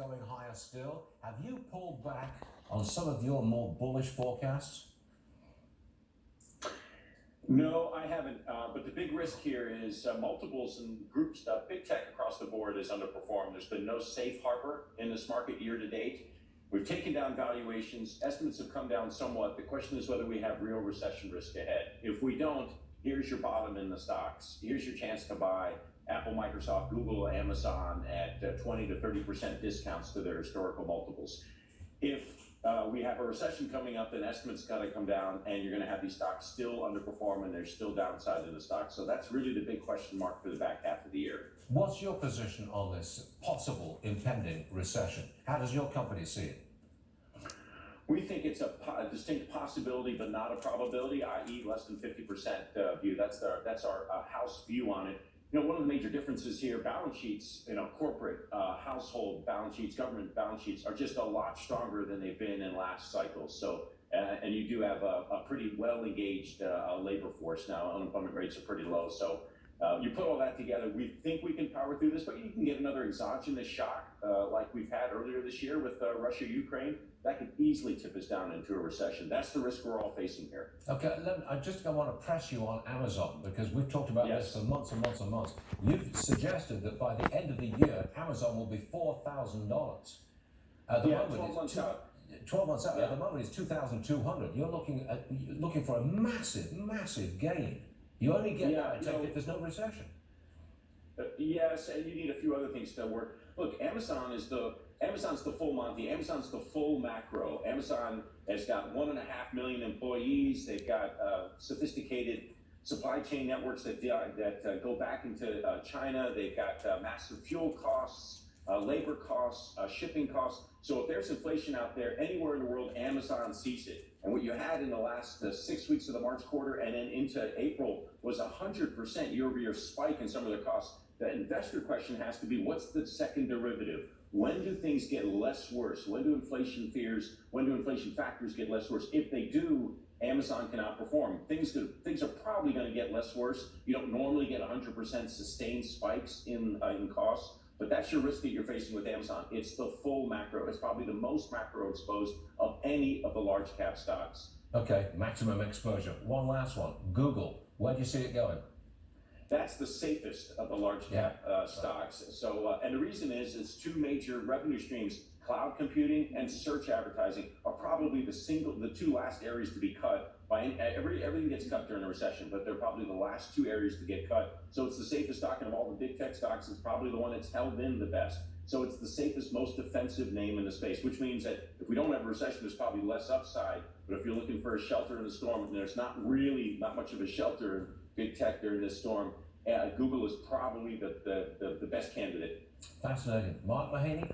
going higher still. Have you pulled back on some of your more bullish forecasts? No, I haven't. But the big risk here is multiples and groups. Big tech across the board is underperformed. There's been no safe harbor in this market year to date. We've taken down valuations. Estimates have come down somewhat. The question is whether we have real recession risk ahead. If we don't, here's your bottom in the stocks. Here's your chance to buy Apple, Microsoft, Google, Amazon at 20 to 30% discounts to their historical multiples. If we have a recession coming up, then estimates got to come down, and you're going to have these stocks still underperforming. There's still downside in the stocks. So that's really the big question mark for the back half of the year. What's your position on this possible impending recession? How does your company see it? We think it's a distinct possibility, but not a probability, i.e. less than 50% view. That's our house view on it. You know, one of the major differences here, balance sheets, corporate, household balance sheets, government balance sheets are just a lot stronger than they've been in last cycles. So, and you do have a pretty well-engaged labor force now. Unemployment rates are pretty low. So you put all that together, we think we can power through this, but you can get another exogenous shock like we've had earlier this year with Russia, Ukraine. That could easily tip us down into a recession. That's the risk we're all facing here. Okay, I want to press you on Amazon, because we've talked about this for months and months and months. You've suggested that by the end of the year, Amazon will be $4,000. At the moment, 12 months out. 12 months out. Yeah. At the moment, it's 2,200. You're looking for a massive gain. You only get that if there's no recession. Yes, and you need a few other things to work. Look, Amazon's the full Monty. Amazon's the full macro. Amazon has got 1.5 million employees. They've got sophisticated supply chain networks that go back into China. They've got massive fuel costs, labor costs, shipping costs. So if there's inflation out there anywhere in the world, Amazon sees it. And what you had in the last 6 weeks of the March quarter and then into April was 100% year-over-year spike in some of the costs. The investor question has to be, what's the second derivative? When do things get less worse? When do inflation factors get less worse? If they do, Amazon can outperform. Things are probably going to get less worse. You don't normally get 100% sustained spikes in costs, but that's your risk that you're facing with Amazon. It's the full macro. It's probably the most macro exposed of any of the large cap stocks. Okay, maximum exposure. One last one. Google. Where do you see it going? That's the safest of the large cap stocks. So, and the reason is two major revenue streams, cloud computing and search advertising, are probably the two last areas to be cut. Everything gets cut during a recession, but they're probably the last two areas to get cut. So it's the safest stock, and of all the big tech stocks, it's probably the one that's held in the best. So it's the safest, most defensive name in the space, which means that if we don't have a recession, there's probably less upside. But if you're looking for a shelter in the storm, and there's not much of a shelter in big tech during this storm, Google is probably the best candidate. Fascinating. Mark Mahaney.